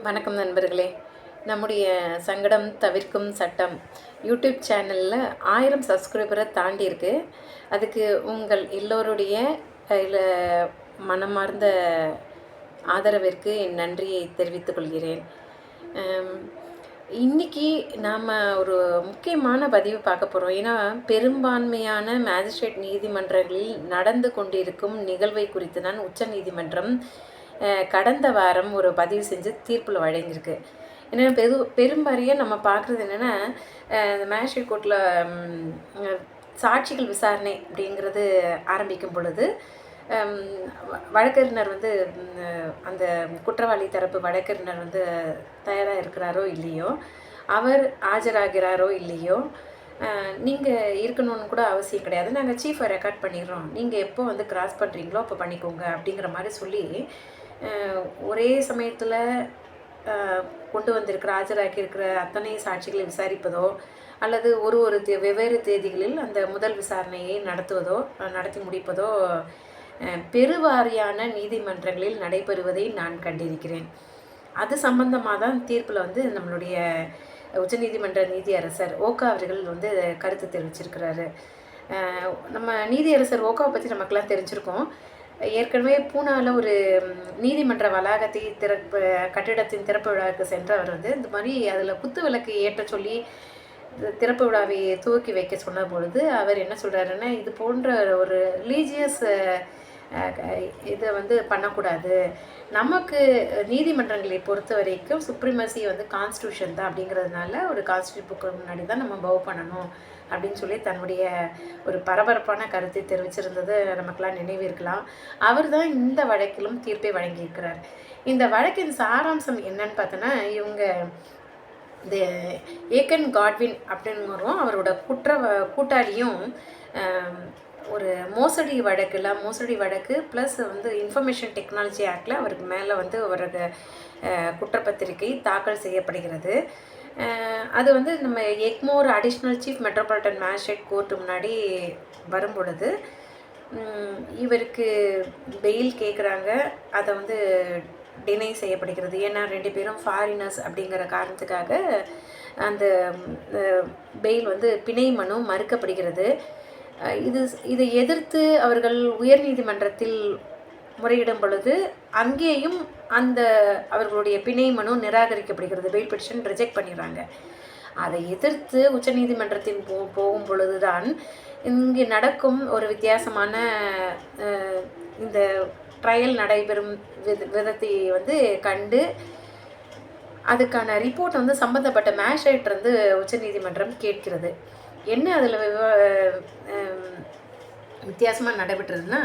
வணக்கம் நண்பர்களே. நம்முடைய சங்கடம் தவிர்க்கும் சட்டம் யூடியூப் சேனலில் 1000 சப்ஸ்கிரைபரை தாண்டி இருக்கு. அதுக்கு உங்கள் எல்லோருடைய இல்ல மனமார்ந்த ஆதரவிற்கு என் நன்றியை தெரிவித்துக் கொள்கிறேன். இன்றைக்கி நாம் ஒரு முக்கியமான பதிவு பார்க்க போகிறோம். ஏன்னா பெரும்பான்மையான மேஜிஸ்ட்ரேட் நீதிமன்றங்களில் நடந்து கொண்டிருக்கும் நிகழ்வை குறித்து தான் உச்ச நீதிமன்றம் கடந்த வாரம் ஒரு பதிவு செஞ்சு தீர்ப்பில் வழங்கியிருக்கு. ஏன்னா பெரும்பாரியாக நம்ம பார்க்குறது என்னென்னா, இந்த மேஜிஸ்ட்ரேட் கோர்ட்டில் சாட்சிகள் விசாரணை அப்படிங்கிறது ஆரம்பிக்கும் பொழுது வழக்கறிஞர் வந்து அந்த குற்றவாளி தரப்பு வழக்கறிஞர் வந்து தயாராக இருக்கிறாரோ இல்லையோ, அவர் ஆஜராகிறாரோ இல்லையோ, நீங்கள் இருக்கணும்னு கூட அவசியம் கிடையாது, நாங்கள் சீஃபை ரெக்கார்ட் பண்ணிடுறோம், நீங்கள் எப்போ வந்து கிராஸ் பண்ணுறீங்களோ அப்போ பண்ணிக்கோங்க அப்படிங்கிற மாதிரி சொல்லி ஒரே சமயத்தில் கொண்டு வந்திருக்கிற ஆஜராக்கியிருக்கிற அத்தனை சாட்சிகளை விசாரிப்பதோ அல்லது ஒரு வெவ்வேறு தேதிகளில் அந்த முதல் விசாரணையை நடத்தி முடிப்பதோ பெருவாரியான நீதிமன்றங்களில் நடைபெறுவதை நான் கண்டிருக்கிறேன். அது சம்பந்தமாக தான் தீர்ப்பில் வந்து நம்மளுடைய உச்சநீதிமன்ற நீதியரசர் ஓகா அவர்கள் வந்து கருத்து தெரிவிச்சிருக்கிறாரு. நம்ம நீதியரசர் ஓகாவை பற்றி நமக்கெல்லாம் தெரிஞ்சிருக்கோம். ஏற்கனவே பூனாவில் ஒரு நீதிமன்ற வளாகத்தை கட்டிடத்தின் திறப்பு விழாவுக்கு சென்றவர் வந்து இந்த மாதிரி அதில் குத்து விளக்கு ஏற்ற சொல்லி திறப்பு விழாவை துவக்கி வைக்க சொன்ன பொழுது அவர் என்ன சொல்கிறாருன்னா, இது போன்ற ஒரு ரிலீஜியஸ் இதை வந்து பண்ணக்கூடாது, நமக்கு நீதிமன்றங்களை பொறுத்த வரைக்கும் சுப்ரீமசி வந்து கான்ஸ்டியூஷன் தான் அப்படிங்கிறதுனால ஒரு கான்ஸ்டியூஷன் புக்கு முன்னாடி தான் நம்ம பவ் பண்ணணும் அப்படின்னு சொல்லி தன்னுடைய ஒரு பரபரப்பான கருத்தை தெரிவிச்சிருந்தது நமக்கெல்லாம் நினைவு இருக்கலாம். அவர் தான் இந்த வழக்கிலும் தீர்ப்பை வழங்கியிருக்கிறார். இந்த வழக்கின் சாராம்சம் என்னன்னு பார்த்தோன்னா, இவங்க இந்த ஏக்கன் காட்வின் அப்படிங்கிறோம் அவரோட கூட்டாளியும் ஒரு மோசடி வழக்கு ப்ளஸ் வந்து இன்ஃபர்மேஷன் டெக்னாலஜி ஆக்டில் அவருக்கு மேலே வந்து அவருக்கு குற்றப்பத்திரிகை தாக்கல் செய்யப்படுகிறது. அது வந்து நம்ம Egmore additional chief metropolitan magistrate court முன்னாடி வரும் பொழுது இவருக்கு பெயில் கேட்குறாங்க. அதை வந்து டினை செய்யப்படுகிறது. ஏன்னா 2 பேரும் ஃபாரினர்ஸ் அப்படிங்கிற காரணத்துக்காக அந்த பெயில் வந்து பிணை மனு மறுக்கப்படுகிறது. இதை எதிர்த்து அவர்கள் உயர்நீதிமன்றத்தில் முறையிடும் பொழுது அங்கேயும் அந்த அவர்களுடைய பிணை மனு நிராகரிக்கப்படுகிறது. பெயில் பெட்டிஷன் ரிஜெக்ட் பண்ணிடுறாங்க. அதை எதிர்த்து உச்சநீதிமன்றத்தின் போகும் பொழுது தான் இங்கே நடக்கும் ஒரு வித்தியாசமான இந்த ட்ரையல் நடைபெறும் விதத்தை வந்து கண்டு அதுக்கான ரிப்போர்ட் வந்து சம்மந்தப்பட்ட மேஜிஸ்ட்ரேட் வந்து உச்சநீதிமன்றம் கேட்கிறது. என்ன அதில் வித்தியாசமாக நடைபெற்றதுன்னா,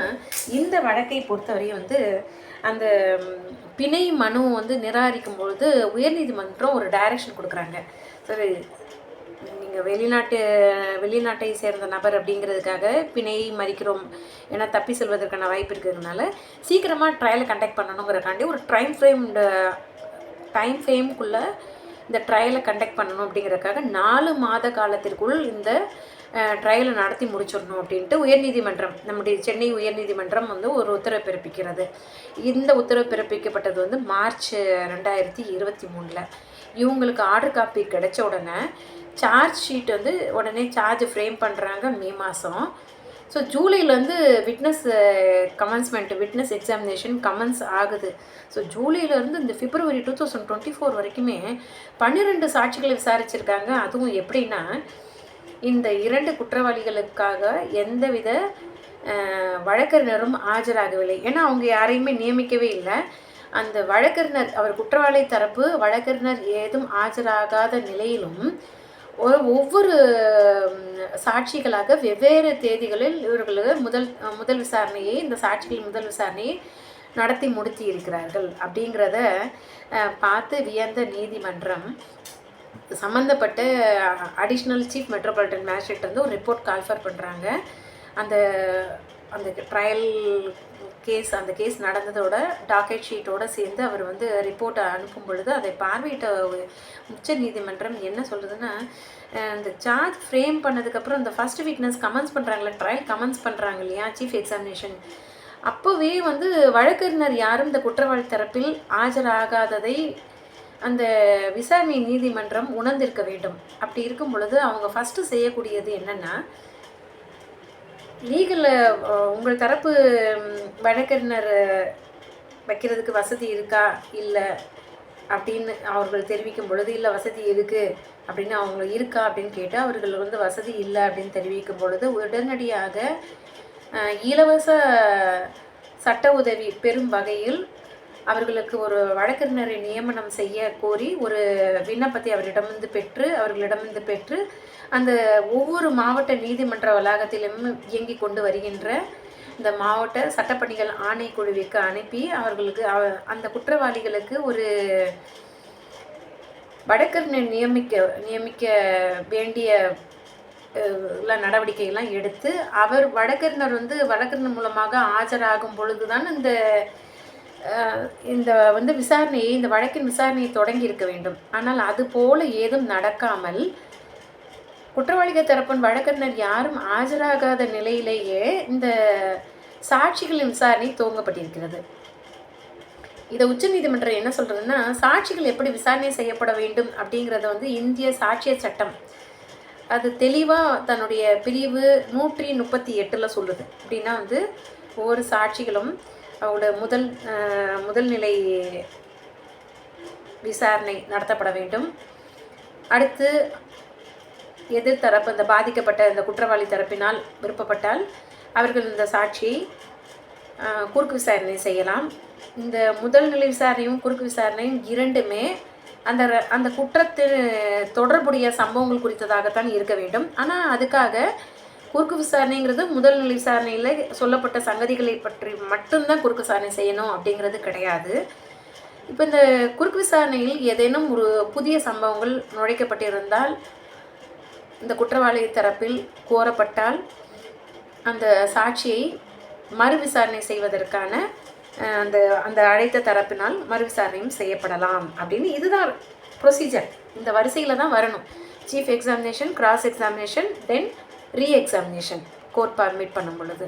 இந்த வழக்கை பொறுத்தவரையும் வந்து அந்த பிணை மனு வந்து நிராகரிக்கும் பொழுது உயர்நீதிமன்றம் ஒரு டைரக்ஷன் கொடுக்குறாங்க. சரி, நீங்கள் வெளிநாட்டை சேர்ந்த நபர் அப்படிங்கிறதுக்காக பிணை மறிக்கிறோம், ஏன்னா தப்பி செல்வதற்கான வாய்ப்பு இருக்கிறதுனால சீக்கிரமாக ட்ரையலை கண்டக்ட் பண்ணணுங்கிறக்காண்டி ஒரு டைம் ஃப்ரேம்குள்ளே இந்த ட்ரையலை கண்டக்ட் பண்ணணும் அப்படிங்கிறதுக்காக 4 மாத காலத்திற்குள் இந்த ட்ரையலை நடத்தி முடிச்சிடணும் அப்படின்ட்டு உயர்நீதிமன்றம், நம்முடைய சென்னை உயர்நீதிமன்றம் வந்து ஒரு உத்தரவு பிறப்பிக்கிறது. இந்த உத்தரவு பிறப்பிக்கப்பட்டது வந்து மார்ச் 2023. இவங்களுக்கு ஆர்டர் காப்பி கிடைச்ச உடனே சார்ஜ் ஷீட் வந்து உடனே சார்ஜ் ஃப்ரேம் பண்ணுறாங்க மே மாதம். ஸோ ஜூலையிலேருந்து விட்னஸ் எக்ஸாமினேஷன் கமென்ஸ் ஆகுது. ஸோ ஜூலையிலேருந்து இந்த பிப்ரவரி 2024 வரைக்குமே 12 சாட்சிகளை விசாரிச்சிருக்காங்க. அதுவும் எப்படின்னா, இந்த 2 குற்றவாளிகளுக்காக எந்தவித வழக்கறிஞரும் ஆஜராகவில்லை. ஏன்னா அவங்க யாரையுமே நியமிக்கவே இல்லை. அந்த வழக்கறிஞர், அவர் குற்றவாளி தரப்பு வழக்கறிஞர் ஏதும் ஆஜராகாத நிலையிலும் ஒவ்வொரு சாட்சிகளாக வெவ்வேறு தேதிகளில் இவர்களுக்கு முதல் விசாரணையை இந்த சாட்சிகளின் முதல் விசாரணையை நடத்தி முடித்து இருக்கிறார்கள். அப்படிங்கிறத பார்த்து வியந்த நீதிமன்றம் சம்மந்தப்பட்ட அடிஷ்னல் சீஃப் மெட்ரோபாலிட்டன் மேஜிஸ்ட்ரேட் வந்து ஒரு ரிப்போர்ட் கால்ஃபர் பண்ணுறாங்க. அந்த ட்ரையல் அந்த கேஸ் நடந்ததோட டாக்கெட் ஷீட்டோடு சேர்ந்து அவர் வந்து ரிப்போர்ட்டை அனுப்பும் பொழுது அதை பார்வையிட்ட உச்ச நீதிமன்றம் என்ன சொல்கிறதுன்னா, இந்த சார்ஜ் ஃப்ரேம் பண்ணதுக்கப்புறம் இந்த ஃபஸ்ட் விட்னஸ் கமென்ஸ் பண்ணுறாங்களே, ட்ரையல் கமென்ஸ் பண்ணுறாங்க இல்லையா, சீஃப் எக்ஸாமினேஷன், அப்போவே வந்து வழக்கறிஞர் யாரும் இந்த குற்றவாளி தரப்பில் ஆஜராகாததை அந்த விசாரணை நீதிமன்றம் உணர்ந்திருக்க வேண்டும். அப்படி இருக்கும் பொழுது அவங்க ஃபஸ்ட்டு செய்யக்கூடியது என்னென்னா, லீகலில் உங்கள் தரப்பு வழக்கறிஞர் வைக்கிறதுக்கு வசதி இருக்கா இல்லை அப்படின்னு அவர்கள் தெரிவிக்கும் பொழுது, இல்லை வசதி இருக்குது அப்படின்னு அவங்க இருக்கா அப்படின்னு கேட்டால், அவர்கள் வந்து வசதி இல்லை அப்படின்னு தெரிவிக்கும் பொழுது உடனடியாக இலவச சட்ட உதவி பெறும் வகையில் அவர்களுக்கு ஒரு வழக்கறிஞரை நியமனம் செய்ய கோரி ஒரு விண்ணப்பத்தை அவர்களிடமிருந்து பெற்று அந்த ஒவ்வொரு மாவட்ட நீதிமன்ற வளாகத்திலும் இயங்கிக் கொண்டு வருகின்ற இந்த மாவட்ட சட்டப்பணிகள் ஆணைக்குழுவிற்கு அனுப்பி அவர்களுக்கு அந்த குற்றவாளிகளுக்கு ஒரு வழக்கறிஞர் நியமிக்க வேண்டிய நடவடிக்கைகள்லாம் எடுத்து வழக்கறிஞர் மூலமாக ஆஜராகும் பொழுதுதான் இந்த இந்த வழக்கின் விசாரணையை தொடங்கி இருக்க வேண்டும். ஆனால் அது போல ஏதும் நடக்காமல் குற்றவாளிகள் தரப்பின் வழக்கறிஞர் யாரும் ஆஜராகாத நிலையிலேயே இந்த சாட்சிகளின் விசாரணை துவங்கப்பட்டிருக்கிறது. இதை உச்சநீதிமன்றம் என்ன சொல்றதுன்னா, சாட்சிகள் எப்படி விசாரணை செய்யப்பட வேண்டும் அப்படிங்கிறத இந்திய சாட்சிய சட்டம் அது தெளிவாக தன்னுடைய பிரிவு 138 சொல்லுது. அப்படின்னா ஒவ்வொரு சாட்சிகளும் அவங்களோட முதல் நிலை விசாரணை நடத்தப்பட வேண்டும். அடுத்து எதிர்த்தரப்பு இந்த பாதிக்கப்பட்ட இந்த குற்றவாளி தரப்பினால் விருப்பப்பட்டால் அவர்கள் இந்த சாட்சியை குறுக்கு விசாரணை செய்யலாம். இந்த முதல் நிலை விசாரணையும் குறுக்கு விசாரணையும் இரண்டுமே அந்த குற்றத்தில் தொடர்புடைய சம்பவங்கள் குறித்ததாகத்தான் இருக்க வேண்டும். ஆனால் அதுக்காக குறுக்கு விசாரணைங்கிறது முதல் நிலை விசாரணையில் சொல்லப்பட்ட சங்கதிகளை பற்றி மட்டும்தான் குறுக்கு விசாரணை செய்யணும் அப்படிங்கிறது கிடையாது. இப்போ இந்த குறுக்கு விசாரணையில் ஏதேனும் ஒரு புதிய சம்பவங்கள் நுழைக்கப்பட்டிருந்தால், இந்த குற்றவாளி தரப்பில் கோரப்பட்டால் அந்த சாட்சியை மறு விசாரணை செய்வதற்கான அந்த அழைத்த தரப்பினால் மறு விசாரணையும் செய்யப்படலாம் அப்படின்னு இதுதான் ப்ரொசீஜர். இந்த வரிசையில் தான் வரணும். சீஃப் எக்ஸாமினேஷன், கிராஸ் எக்ஸாமினேஷன், தென் ரீஎக்ஸாமினேஷன் கோர்ட் பர்மிட் பண்ணும் பொழுது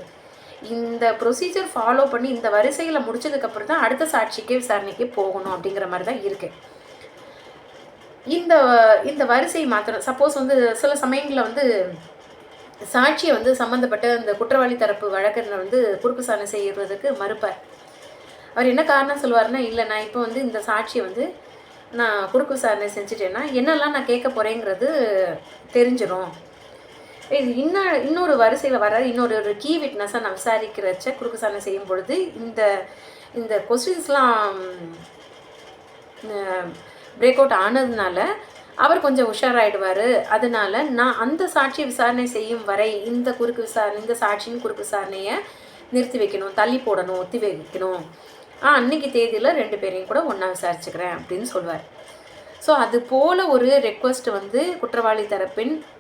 இந்த ப்ரொசீஜர் ஃபாலோ பண்ணி இந்த வரிசையில் முடிச்சதுக்கப்புறம் தான் அடுத்த சாட்சிக்கு விசாரணைக்கு போகணும் அப்படிங்கிற மாதிரி தான் இருக்குது. இந்த வரிசை மாத்திரம் சப்போஸ் சில சமயங்களில் சாட்சியை சம்மந்தப்பட்ட இந்த குற்றவாளி தரப்பு வழக்கறிஞர் குறுக்கு விசாரணை செய்கிறதுக்கு மறுப்பார். அவர் என்ன காரணம் சொல்லுவார்னா, இல்லை நான் இப்போ இந்த சாட்சியை நான் குறுக்கு விசாரணை செஞ்சுட்டேன்னா என்னெல்லாம் நான் கேட்க போகிறேங்கிறது தெரிஞ்சிடும். இது இன்னொரு வரிசையில் வர இன்னொரு கீ விட்னஸை நான் விசாரிக்கிறச்ச குறுக்கு விசாரணை செய்யும் பொழுது இந்த கொஸ்டின்ஸ்லாம் பிரேக் அவுட் ஆனதுனால அவர் கொஞ்சம் உஷாராயிடுவார். அதனால நான் அந்த சாட்சியை விசாரணை செய்யும் வரை இந்த சாட்சியின் குறுக்கு விசாரணையை நிறுத்தி வைக்கணும், தள்ளி போடணும், ஒத்தி வைக்கணும். அன்னைக்கு தேதியில் 2 பேரையும் கூட ஒன்றா விசாரிச்சுக்கிறேன் அப்படின்னு சொல்வார். ஸோ அது போல் ஒரு ரெக்வஸ்ட் குற்றவாளி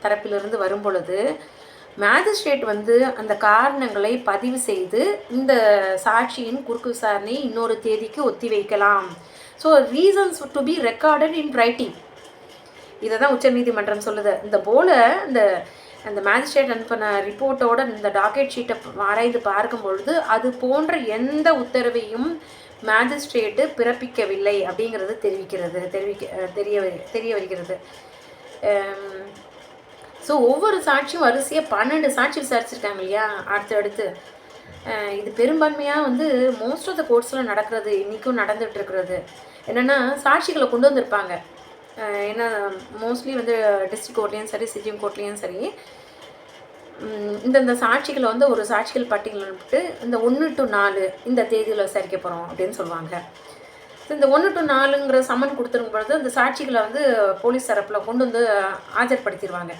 தரப்பிலிருந்து வரும் பொழுது மேஜிஸ்ட்ரேட் அந்த காரணங்களை பதிவு செய்து இந்த சாட்சியின் குறுக்கு விசாரணை இன்னொரு தேதிக்கு ஒத்தி வைக்கலாம். So reasons to be recorded in writing. இதை தான் உச்சநீதிமன்றம் சொல்லுது. இந்த போல் அந்த மேஜிஸ்ட்ரேட் அனுப்பின ரிப்போர்ட்டோட இந்த டாக்கெட் ஷீட்டை ஆராய்ந்து பார்க்கும் பொழுது அது போன்ற எந்த உத்தரவையும் மேஜிஸ்ட்ரேட்டு பிறப்பிக்கவில்லை அப்படிங்கிறது தெரிய வருகிறது. ஸோ ஒவ்வொரு சாட்சியும் வரிசையாக 12 சாட்சி விசாரிச்சிருக்காங்க இல்லையா அடுத்து. இது பெரும்பான்மையாக மோஸ்ட் ஆஃப் த கோர்ட்ஸில் நடக்கிறது, இன்றைக்கும் நடந்துகிட்டு இருக்கிறது என்னென்னா, சாட்சிகளை கொண்டு வந்திருப்பாங்க. ஏன்னா மோஸ்ட்லி டிஸ்ட்ரிக்ட் கோர்ட்லேயும் சரி, சிஜிஎம் கோர்ட்லேயும் சரி, இந்த சாட்சிகளை ஒரு சாட்சிகள் பட்டியலில் விட்டு இந்த 1 to 4 இந்த தேதியில் விசாரிக்க போகிறோம் அப்படின்னு சொல்லுவாங்க. இந்த 1 to 4ங்கிற சம்மன் கொடுத்துருக்கும் பொழுது அந்த சாட்சிகளை போலீஸ் தரப்பில் கொண்டு ஆஜர்படுத்திடுவாங்க.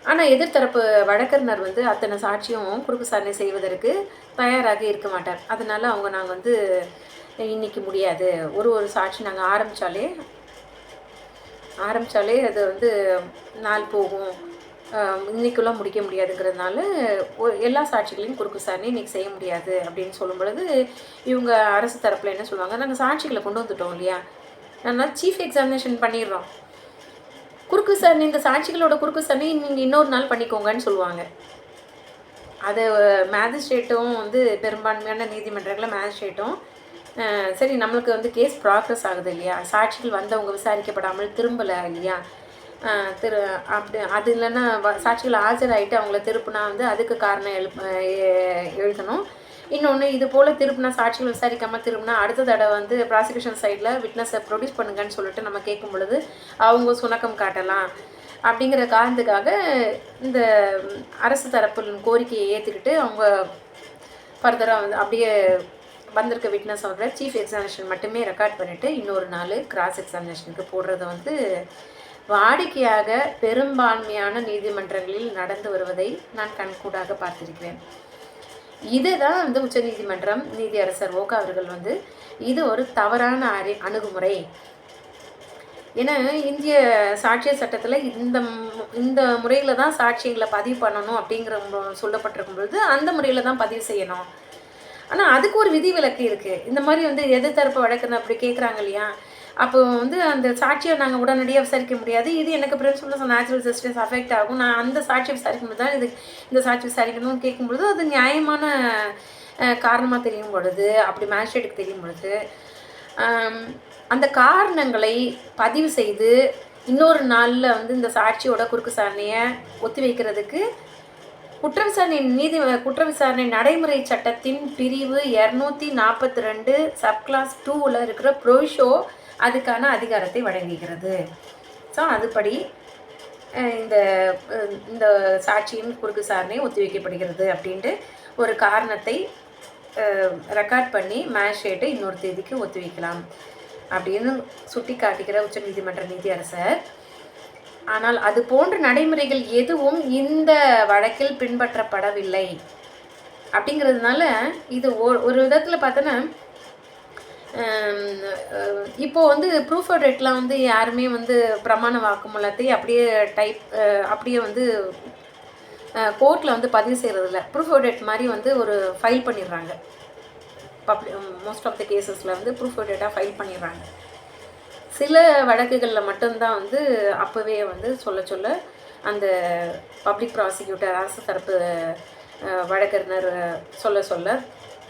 ஆனால் எதிர்த்தரப்பு வழக்கறிஞர் அத்தனை சாட்சியும் குறுக்கு விசாரணை செய்வதற்கு தயாராக இருக்க மாட்டார். அதனால நாங்கள் இன்றைக்கி முடியாது, ஒரு சாட்சி நாங்கள் ஆரம்பித்தாலே அது நாள் போகும், இன்றைக்குள்ளே முடிக்க முடியாதுங்கிறதுனால எல்லா சாட்சிகளையும் குறுக்கு விசாரணை இன்றைக்கி செய்ய முடியாது அப்படின்னு சொல்லும் பொழுது இவங்க அரசு தரப்பில் என்ன சொல்லுவாங்க, நாங்கள் சாட்சிகளை கொண்டு வந்துட்டோம் இல்லையா, நாங்கள் சீஃப் எக்ஸாமினேஷன் பண்ணிடுறோம், குறுக்கு விசாரணை இந்த சாட்சிகளோட குறுக்கு விசாரணை நீங்கள் இன்னொரு நாள் பண்ணிக்கோங்கன்னு சொல்லுவாங்க. அதை மேஜிஸ்ட்ரேட்டும் பெரும்பான்மையான நீதிமன்றங்களில் மேஜிஸ்ட்ரேட்டும் சரி, நம்மளுக்கு வந்து கேஸ் ப்ராக்ரஸ் ஆகுது இல்லையா, சாட்சிகள் வந்தவங்க விசாரிக்கப்படாமல் திரும்பலை இல்லையா, திரு அப்படி அது இல்லைன்னா சாட்சிகள் ஆஜராகிட்டு அவங்கள திருப்புனா வந்து அதுக்கு காரணம் எழுதணும். இன்னொன்று, இது போல் திருப்பினா சாட்சிகள் விசாரிக்காமல் திரும்பினா அடுத்த தடவை வந்து ப்ராசிக்யூஷன் சைடில் விட்னஸை ப்ரொடியூஸ் பண்ணுங்கன்னு சொல்லிட்டு நம்ம கேட்கும் பொழுது அவங்க சுணக்கம் காட்டலாம். அப்படிங்கிற காரணத்துக்காக இந்த அரசு தரப்பின் கோரிக்கையை ஏற்றுக்கிட்டு அவங்க ஃபர்தராக வந்து அப்படியே வந்திருக்க விட்னஸோட சீஃப் எக்ஸாமினேஷன் மட்டுமே ரெக்கார்ட் பண்ணிவிட்டு இன்னொரு நாள் கிராஸ் எக்ஸாமினேஷனுக்கு போடுறது வந்து வாடிக்கையாக பெரும்பான்மையான நீதிமன்றங்களில் நடந்து வருவதை நான் கண்கூடாக பார்த்திருக்கிறேன். இதுதான் வந்து உச்சநீதிமன்றம் நீதியரசர் ஓகா அவர்கள் வந்து இது ஒரு தவறான அணுகுமுறை. ஏன்னா இந்திய சாட்சிய சட்டத்தில் இந்த முறையில் தான் சாட்சியங்களை பதிவு பண்ணணும் அப்படிங்கிற சொல்லப்பட்டிருக்கும் பொழுது அந்த முறையில் தான் பதிவு செய்யணும். ஆனால் அதுக்கு ஒரு விதிவிலக்கு இருக்குது. இந்த மாதிரி வந்து எதிர்த்தரப்பு வழக்குன்னு அப்படி கேட்குறாங்க இல்லையா, அப்போ வந்து அந்த சாட்சியை நாங்கள் உடனடியாக விசாரிக்க முடியாது, இது எனக்கு பிரின்சிபல்ஸ் நேச்சுரல் ஜஸ்டிஸ் அஃபெக்ட் ஆகும், நான் அந்த சாட்சியை விசாரிக்கும்போது தான் இந்த சாட்சி விசாரிக்கணும்னு கேட்கும்பொழுது அது நியாயமான காரணமாக தெரியும் பொழுது, அப்படி மேஜிஸ்ட்ரேட்டுக்கு தெரியும் பொழுது அந்த காரணங்களை பதிவு செய்து இன்னொரு நாளில் வந்து இந்த சாட்சியோட குறுக்கு விசாரணையை ஒத்தி வைக்கிறதுக்கு குற்ற விசாரணை நடைமுறை சட்டத்தின் பிரிவு 242 சப்கிளாஸ் 2ல் இருக்கிற ப்ரோஷோ அதுக்கான அதிகாரத்தை வழங்குகிறது. ஸோ அதுபடி இந்த இந்த சாட்சியின் குறுக்கு விசாரணை ஒத்திவைக்கப்படுகிறது அப்படின்ட்டு ஒரு காரணத்தை ரெக்கார்ட் பண்ணி மேஜிஸ்ட்ரேட்டை இன்னொரு தேதிக்கு ஒத்திவைக்கலாம் அப்படின்னு சுட்டி காட்டுகிற உச்சநீதிமன்ற நீதியரசர். ஆனால் அது போன்ற நடைமுறைகள் எதுவும் இந்த வழக்கில் பின்பற்றப்படவில்லை. அப்படிங்கிறதுனால இது ஒரு விதத்தில் பார்த்தோன்னா இப்போது வந்து ப்ரூஃப் ஆஃப் டெட்லாம் வந்து யாருமே வந்து பிரமாண வாக்குமூலத்தை அப்படியே வந்து கோர்ட்டில் வந்து பதிவு செய்கிறதில்ல. ப்ரூஃப் ஆஃப் டெட் மாதிரி வந்து ஒரு ஃபைல் பண்ணிடுறாங்க. மோஸ்ட் ஆஃப் த கேசஸில் வந்து ப்ரூஃப் ஆஃப் டெட்டாக ஃபைல் பண்ணிடுறாங்க. சில வழக்குகளில் மட்டும்தான் வந்து அப்போவே வந்து சொல்ல அந்த பப்ளிக் ப்ராசிக்யூட்டர் அரசு தரப்பு வழக்கறிஞர் சொல்ல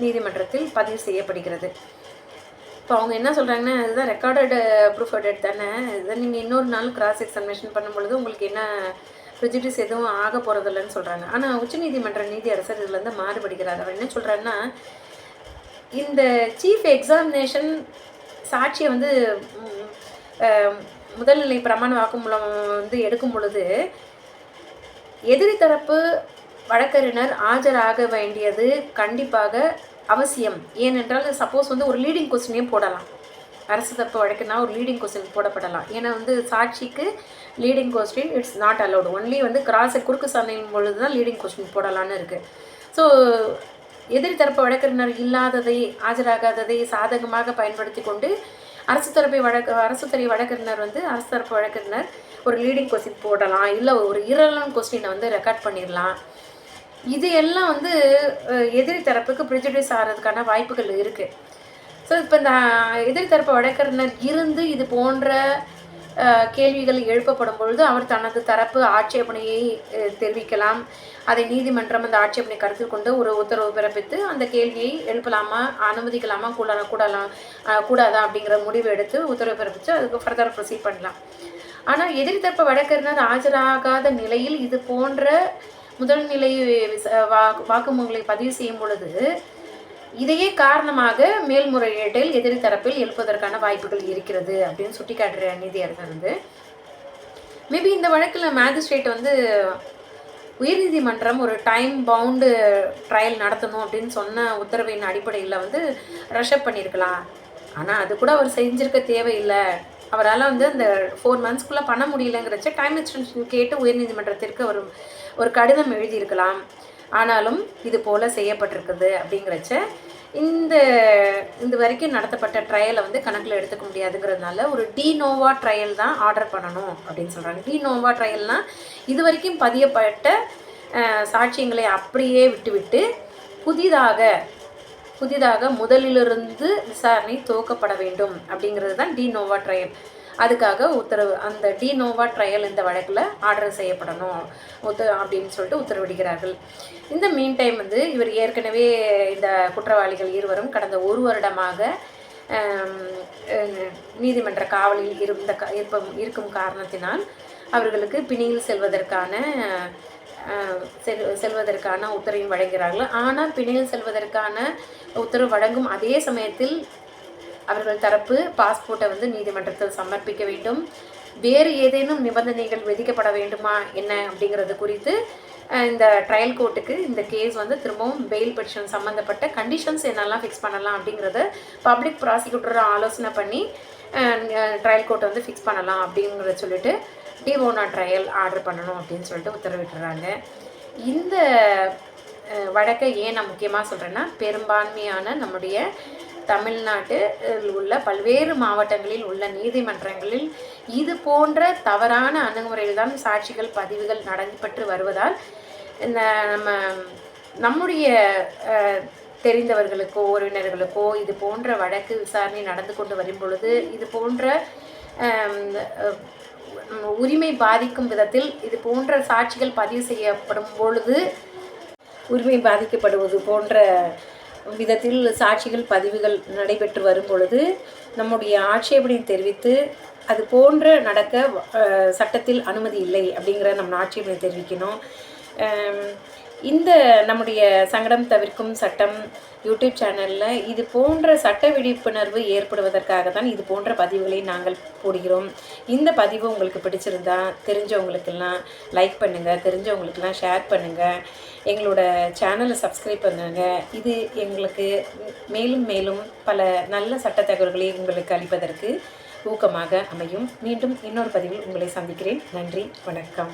நீதிமன்றத்தில் பதிவு செய்யப்படுகிறது. இப்போ அவங்க என்ன சொல்கிறாங்கன்னா, இதுதான் ரெக்கார்டட் ப்ரூஃப் ஆஃப் டெட் தானே, இதை நீங்கள் இன்னொரு நாள் கிராஸ் எக்ஸாமினேஷன் பண்ணும்பொழுது உங்களுக்கு என்ன ப்ரிஜுடிஸ் எதுவும் ஆக போகிறதில்லன்னு சொல்கிறாங்க. ஆனால் உச்சநீதிமன்ற நீதியரசர் இதுலேருந்து மாறுபடுகிறார். அவர் என்ன சொல்கிறாருன்னா, இந்த சீஃப் எக்ஸாமினேஷன் சாட்சியை வந்து முதல்நிலை பிரமாண வாக்குமூலம் வந்து எடுக்கும் பொழுது எதிரி தரப்பு வழக்கறிஞர் ஆஜராக வேண்டியது கண்டிப்பாக அவசியம். ஏனென்றால் சப்போஸ் வந்து ஒரு லீடிங் கொஸ்டினையும் போடலாம். அரசு தரப்பு வழக்குனா ஒரு லீடிங் கொஸ்டின் போடப்படலாம். ஏன்னா வந்து சாட்சிக்கு leading question it's not allowed. Only வந்து குறுக்கு சாணையின் பொழுது தான் லீடிங் கொஸ்டின் போடலான்னு இருக்குது. ஸோ எதிரி தரப்பு வழக்கறிஞர் இல்லாததை ஆஜராகாததை சாதகமாக பயன்படுத்தி கொண்டு அரசு தரப்பு வழக்கறிஞர் ஒரு லீடிங் கொஸ்டின் போடலாம், இல்லை ஒரு இரலவன்ட் கொஸ்டினை வந்து ரெக்கார்ட் பண்ணிடலாம். இது எல்லாம் வந்து எதிரி தரப்புக்கு ப்ரிஜுடிஸ் ஆகிறதுக்கான வாய்ப்புகள் இருக்குது. ஸோ இப்போ இந்த எதிரி தரப்பு வழக்கறிஞர் இருந்து இது போன்ற கேள்விகள் எழுப்பப்படும் பொழுது அவர் தனது தரப்பு ஆட்சேபனையை தெரிவிக்கலாம். அதை நீதிமன்றம் அந்த ஆட்சேபனை கருத்தில் கொண்டு ஒரு உத்தரவு பிறப்பித்து அந்த கேள்வியை எழுப்பலாமா, அனுமதிக்கலாமா, கூடாதா அப்படிங்கிற முடிவு எடுத்து உத்தரவு பிறப்பித்து அதுக்கு ஃபர்தர் ப்ரொசீட் பண்ணலாம். ஆனால் எதிரி தரப்பு வழக்கறிஞர் ஆஜராகாத நிலையில் இது போன்ற முதல்நிலை வாக்குமூலங்களை பதிவு செய்யும் பொழுது இதையே காரணமாக மேல்முறையீட்டில் எதிரி தரப்பில் எழுப்பதற்கான வாய்ப்புகள் இருக்கிறது அப்படின்னு சுட்டி காட்டுற நீதியரசர் வந்து மேபி இந்த வழக்கில் மேஜிஸ்ட்ரேட் வந்து உயர்நீதிமன்றம் ஒரு டைம் பவுண்டு ட்ரையல் நடத்தணும் அப்படின்னு சொன்ன உத்தரவின் அடிப்படையில் வந்து ரஷ்அப் பண்ணியிருக்கலாம். ஆனால் அது கூட அவர் செஞ்சிருக்க தேவையில்லை. அவரால் வந்து அந்த 4 monthsக்குள்ளே பண்ண முடியலங்கிறச்ச டைம் எக்ஸ்டென்ஷன் கேட்டு உயர்நீதிமன்றத்திற்கு ஒரு கடிதம் எழுதியிருக்கலாம். ஆனாலும் இது போல் செய்யப்பட்டிருக்குது அப்படிங்கிறச்ச இந்த வரைக்கும் நடத்தப்பட்ட ட்ரையலை வந்து கணக்கில் எடுத்துக்க முடியாதுங்கிறதுனால ஒரு டிநோவா ட்ரையல் தான் ஆர்டர் பண்ணணும் அப்படின்னு சொல்கிறாங்க. டிநோவா ட்ரையல்னால் இது வரைக்கும் பதியப்பட்ட சாட்சியங்களை அப்படியே விட்டுவிட்டு புதிதாக முதலிலிருந்து விசாரணை துவக்கப்பட வேண்டும் அப்படிங்கிறது தான் டிநோவா ட்ரையல். அதுக்காக உத்தரவு அந்த டி நோவா ட்ரையல் இந்த வழக்கில் ஆர்டர் செய்யப்படணும் அப்படின்னு சொல்லிட்டு உத்தரவிடுகிறார்கள். இந்த மீன் டைம் வந்து இவர் ஏற்கனவே இந்த குற்றவாளிகள் இருவரும் கடந்த 1 வருடமாக நீதிமன்ற காவலில் இருக்கும் காரணத்தினால் அவர்களுக்கு பிணையில் செல்வதற்கான உத்தரவையும் வழங்குகிறார்கள். ஆனால் பிணையில் செல்வதற்கான உத்தரவு வழங்கும் அதே சமயத்தில் அவர்கள் தரப்பு பாஸ்போர்ட்டை வந்து நீதிமன்றத்தில் சமர்ப்பிக்க வேண்டும். வேறு ஏதேனும் நிபந்தனைகள் விதிக்கப்பட வேண்டுமா என்ன அப்படிங்கிறது குறித்து இந்த ட்ரையல் கோர்ட்டுக்கு இந்த கேஸ் வந்து திரும்பவும் பெயில் பெட்டிஷன் சம்மந்தப்பட்ட கண்டிஷன்ஸ் என்னெல்லாம் ஃபிக்ஸ் பண்ணலாம் அப்படிங்கிறத பப்ளிக் ப்ராசிக்யூட்டரை ஆலோசனை பண்ணி ட்ரையல் கோர்ட்டை வந்து ஃபிக்ஸ் பண்ணலாம் அப்படிங்கிறத சொல்லிட்டு டி நோவா ட்ரையல் ஆர்டர் பண்ணணும் அப்படின்னு சொல்லிட்டு உத்தரவிட்டுறாங்க. இந்த வழக்கை ஏன் நான் முக்கியமாக சொல்கிறேன்னா, பெரும்பான்மையான நம்முடைய தமிழ்நாட்டில் உள்ள பல்வேறு மாவட்டங்களில் உள்ள நீதிமன்றங்களில் இது போன்ற தவறான அணுகுமுறையில் தான் சாட்சிகள் பதிவுகள் நடைபெற்று வருவதால் இந்த நம்முடைய தெரிந்தவர்களுக்கோ உறவினர்களுக்கோ இது போன்ற வழக்கு விசாரணை நடந்து கொண்டு வரும் பொழுது இது போன்ற உரிமை பாதிக்கும் விதத்தில் இது போன்ற சாட்சிகள் பதிவு செய்யப்படும் பொழுது உரிமை பாதிக்கப்படுவது போன்ற விதத்தில் சாட்சிகள் பதிவுகள் நடைபெற்று வரும் பொழுது நம்முடைய ஆட்சேபனை தெரிவித்து அது போன்ற நடக்க சட்டத்தில் அனுமதி இல்லை அப்படிங்கிற நம்ம ஆட்சேபனை தெரிவிக்கணும். இந்த நம்முடைய சங்கடம் தவிர்க்கும் சட்டம் யூடியூப் சேனலில் இது போன்ற சட்ட விழிப்புணர்வு ஏற்படுவதற்காக தான் இது போன்ற பதிவுகளை நாங்கள் போடுகிறோம். இந்த பதிவு உங்களுக்கு பிடிச்சிருந்தா தெரிஞ்சவங்களுக்கெல்லாம் லைக் பண்ணுங்கள், தெரிஞ்சவங்களுக்கெல்லாம் ஷேர் பண்ணுங்கள், எங்களோட சேனலை சப்ஸ்கிரைப் பண்ணுங்கள். இது எங்களுக்கு மேலும் மேலும் பல நல்ல சட்ட தகவல்களை உங்களுக்கு அளிப்பதற்கு ஊக்கமாக அமையும். மீண்டும் இன்னொரு பதிவில் உங்களை சந்திக்கிறேன். நன்றி, வணக்கம்.